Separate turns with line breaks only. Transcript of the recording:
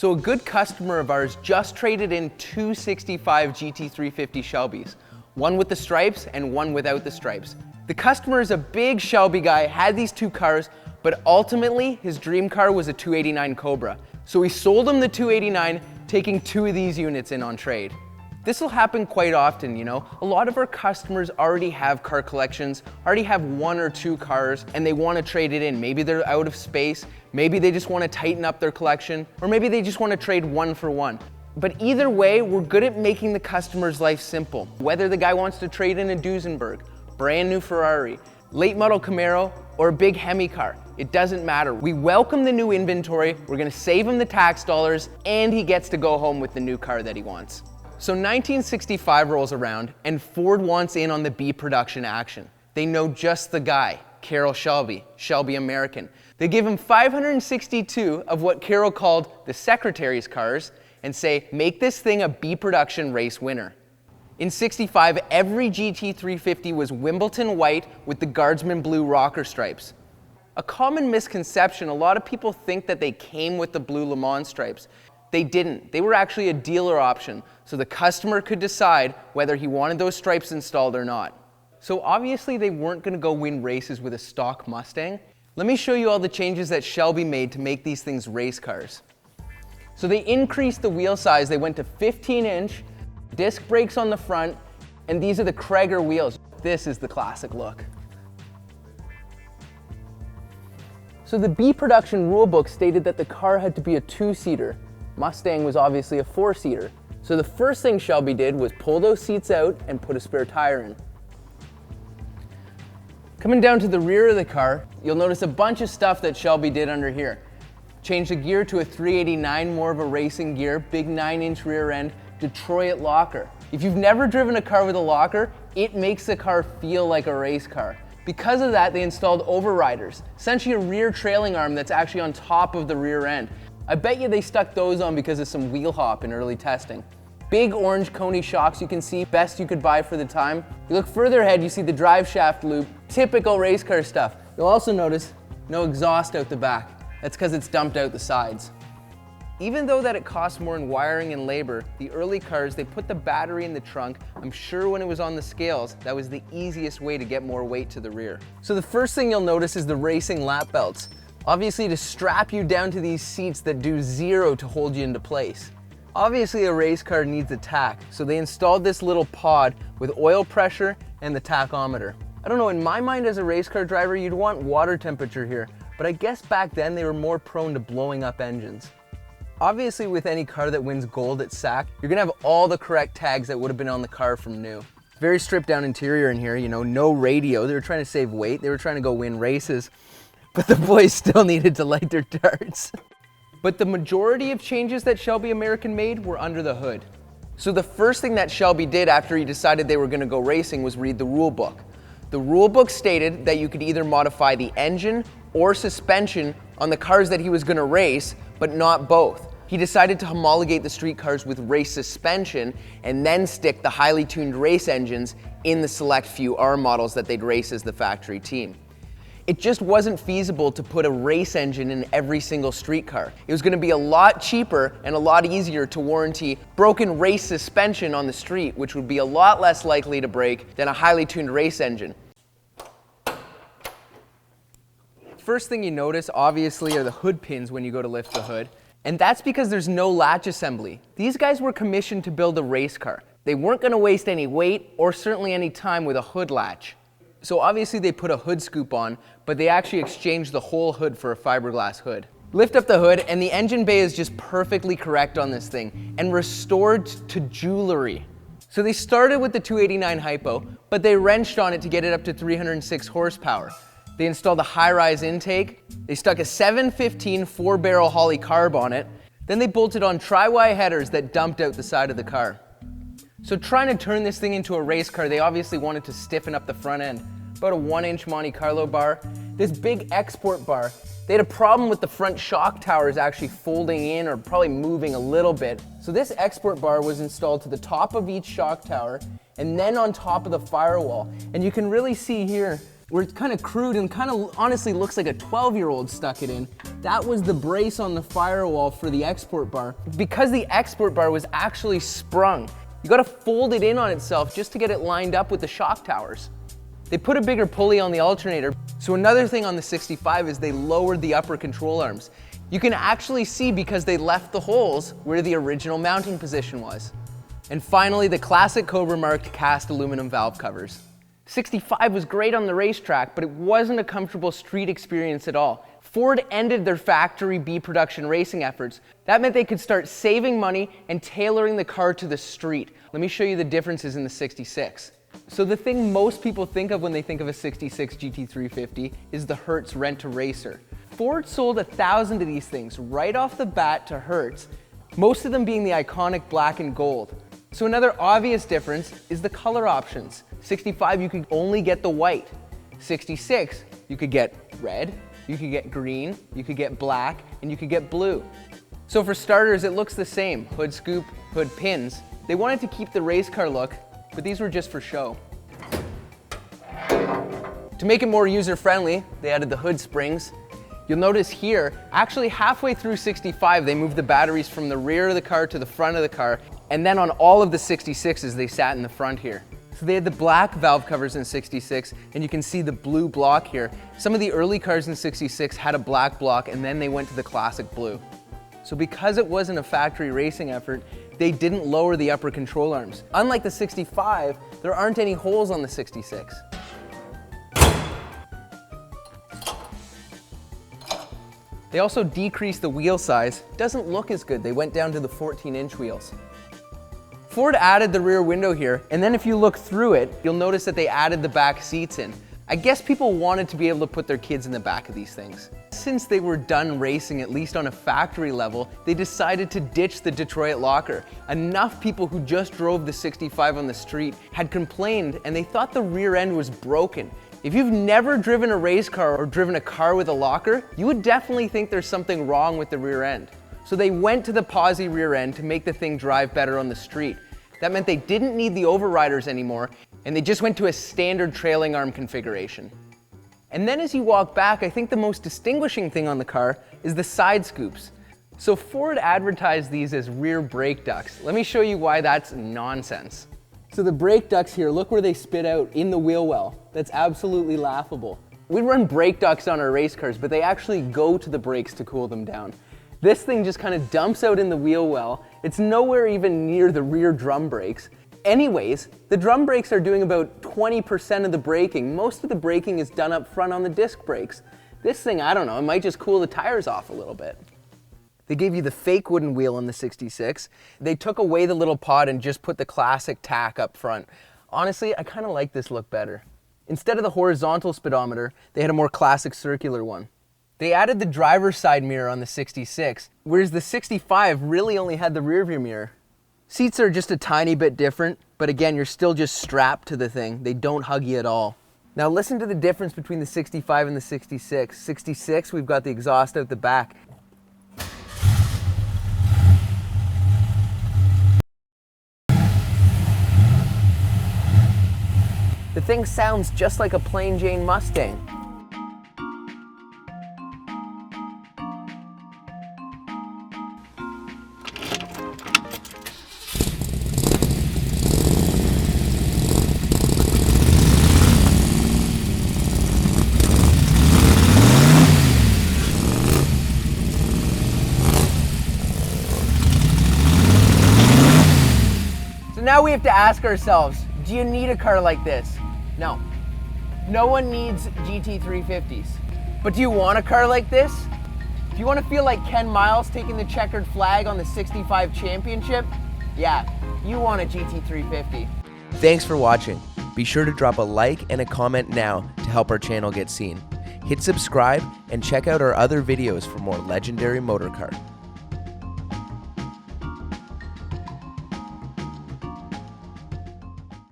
So a good customer of ours just traded in two 65 GT350 Shelbys, one with the stripes and one without the stripes. The customer is a big Shelby guy, had these two cars, but ultimately his dream car was a 289 Cobra. So we sold him the 289, taking two of these units in on trade. This will happen quite often, you know. A lot of our customers already have car collections, already have one or two cars, and they want to trade it in. Maybe they're out of space, maybe they just want to tighten up their collection, or maybe they just want to trade one for one. But either way, we're good at making the customer's life simple. Whether the guy wants to trade in a Duesenberg, brand new Ferrari, late model Camaro, or a big Hemi car, it doesn't matter. We welcome the new inventory, we're gonna save him the tax dollars, and he gets to go home with the new car that he wants. So 1965 rolls around, and Ford wants in on the B production action. They know just the guy, Carroll Shelby, Shelby American. They give him 562 of what Carroll called the secretary's cars, and say, make this thing a B production race winner. In '65, every GT350 was Wimbledon White with the Guardsman blue rocker stripes. A common misconception, a lot of people think that they came with the blue Le Mans stripes. They didn't. They were actually a dealer option, so the customer could decide whether he wanted those stripes installed or not. So obviously they weren't gonna go win races with a stock Mustang. Let me show you all the changes that Shelby made to make these things race cars. So they increased the wheel size. They went to 15-inch, disc brakes on the front, and these are the Kreger wheels. This is the classic look. So the B production rulebook stated that the car had to be a two-seater. Mustang was obviously a four-seater. So the first thing Shelby did was pull those seats out and put a spare tire in. Coming down to the rear of the car, you'll notice a bunch of stuff that Shelby did under here. Changed the gear to a 389, more of a racing gear, big 9-inch rear end, Detroit locker. If you've never driven a car with a locker, it makes the car feel like a race car. Because of that, they installed overriders, essentially a rear trailing arm that's actually on top of the rear end. I bet you they stuck those on because of some wheel hop in early testing. Big orange Coney shocks you can see, best you could buy for the time. You look further ahead, you see the drive shaft loop, typical race car stuff. You'll also notice no exhaust out the back. That's because it's dumped out the sides. Even though that it costs more in wiring and labor, the early cars, they put the battery in the trunk. I'm sure when it was on the scales, that was the easiest way to get more weight to the rear. So the first thing you'll notice is the racing lap belts. Obviously to strap you down to these seats that do zero to hold you into place. Obviously a race car needs a tach, so they installed this little pod with oil pressure and the tachometer. I don't know, in my mind as a race car driver, you'd want water temperature here, but I guess back then they were more prone to blowing up engines. Obviously with any car that wins gold at SAC, you're gonna have all the correct tags that would have been on the car from new. Very stripped down interior in here, you know, no radio. They were trying to save weight, they were trying to go win races, but the boys still needed to light their darts. But the majority of changes that Shelby American made were under the hood. So the first thing that Shelby did after he decided they were gonna go racing was read the rule book. The rule book stated that you could either modify the engine or suspension on the cars that he was gonna race, but not both. He decided to homologate the street cars with race suspension and then stick the highly tuned race engines in the select few R models that they'd race as the factory team. It just wasn't feasible to put a race engine in every single street car. It was gonna be a lot cheaper and a lot easier to warranty broken race suspension on the street, which would be a lot less likely to break than a highly tuned race engine. First thing you notice, obviously, are the hood pins when you go to lift the hood. And that's because there's no latch assembly. These guys were commissioned to build a race car. They weren't gonna waste any weight or certainly any time with a hood latch. So obviously they put a hood scoop on, but they actually exchanged the whole hood for a fiberglass hood. Lift up the hood and the engine bay is just perfectly correct on this thing and restored to jewelry. So they started with the 289 hypo, but they wrenched on it to get it up to 306 horsepower. They installed a high-rise intake, they stuck a 715 4-barrel Holley carb on it, then they bolted on tri-Y headers that dumped out the side of the car. So trying to turn this thing into a race car, they obviously wanted to stiffen up the front end. About a 1-inch Monte Carlo bar, this big export bar. They had a problem with the front shock towers actually folding in or probably moving a little bit. So this export bar was installed to the top of each shock tower and then on top of the firewall. And you can really see here, where it's kind of crude and kind of honestly looks like a 12-year-old stuck it in. That was the brace on the firewall for the export bar. Because the export bar was actually sprung, you gotta fold it in on itself just to get it lined up with the shock towers. They put a bigger pulley on the alternator. So another thing on the 65 is they lowered the upper control arms. You can actually see because they left the holes where the original mounting position was. And finally, the classic Cobra marked cast aluminum valve covers. 65 was great on the racetrack, but it wasn't a comfortable street experience at all. Ford ended their factory B production racing efforts. That meant they could start saving money and tailoring the car to the street. Let me show you the differences in the 66. So the thing most people think of when they think of a 66 GT350 is the Hertz Rent-A-Racer. Ford sold 1,000 of these things right off the bat to Hertz, most of them being the iconic black and gold. So another obvious difference is the color options. 65, you could only get the white. 66, you could get red, you could get green, you could get black, and you could get blue. So for starters, it looks the same. Hood scoop, hood pins. They wanted to keep the race car look, but these were just for show. To make it more user-friendly, they added the hood springs. You'll notice here, actually halfway through 65, they moved the batteries from the rear of the car to the front of the car, and then on all of the 66s, they sat in the front here. So they had the black valve covers in 66, and you can see the blue block here. Some of the early cars in 66 had a black block, and then they went to the classic blue. So because it wasn't a factory racing effort, they didn't lower the upper control arms. Unlike the 65, there aren't any holes on the 66. They also decreased the wheel size. Doesn't look as good. They went down to the 14-inch wheels. Ford added the rear window here, and then if you look through it, you'll notice that they added the back seats in. I guess people wanted to be able to put their kids in the back of these things. Since they were done racing, at least on a factory level, they decided to ditch the Detroit locker. Enough people who just drove the 65 on the street had complained, and they thought the rear end was broken. If you've never driven a race car or driven a car with a locker, you would definitely think there's something wrong with the rear end. So they went to the posi rear end to make the thing drive better on the street. That meant they didn't need the overriders anymore, and they just went to a standard trailing arm configuration. And then as you walk back, I think the most distinguishing thing on the car is the side scoops. So Ford advertised these as rear brake ducts. Let me show you why that's nonsense. So the brake ducts here, look where they spit out in the wheel well. That's absolutely laughable. We run brake ducts on our race cars, but they actually go to the brakes to cool them down. This thing just kind of dumps out in the wheel well. It's nowhere even near the rear drum brakes. Anyways, the drum brakes are doing about 20% of the braking. Most of the braking is done up front on the disc brakes. This thing, I don't know, it might just cool the tires off a little bit. They gave you the fake wooden wheel on the 66. They took away the little pod and just put the classic tack up front. Honestly, I kind of like this look better. Instead of the horizontal speedometer, they had a more classic circular one. They added the driver's side mirror on the 66, whereas the 65 really only had the rear view mirror. Seats are just a tiny bit different, but again, you're still just strapped to the thing. They don't hug you at all. Now listen to the difference between the 65 and the 66. 66, we've got the exhaust out the back. The thing sounds just like a plain Jane Mustang. So now we have to ask ourselves, do you need a car like this? No. No one needs GT350s. But do you want a car like this? Do you want to feel like Ken Miles taking the checkered flag on the 65 championship? Yeah, you want a GT350. Thanks for watching. Be sure to drop a like and a comment now to help our channel get seen. Hit subscribe and check out our other videos for more Legendary Motorcar.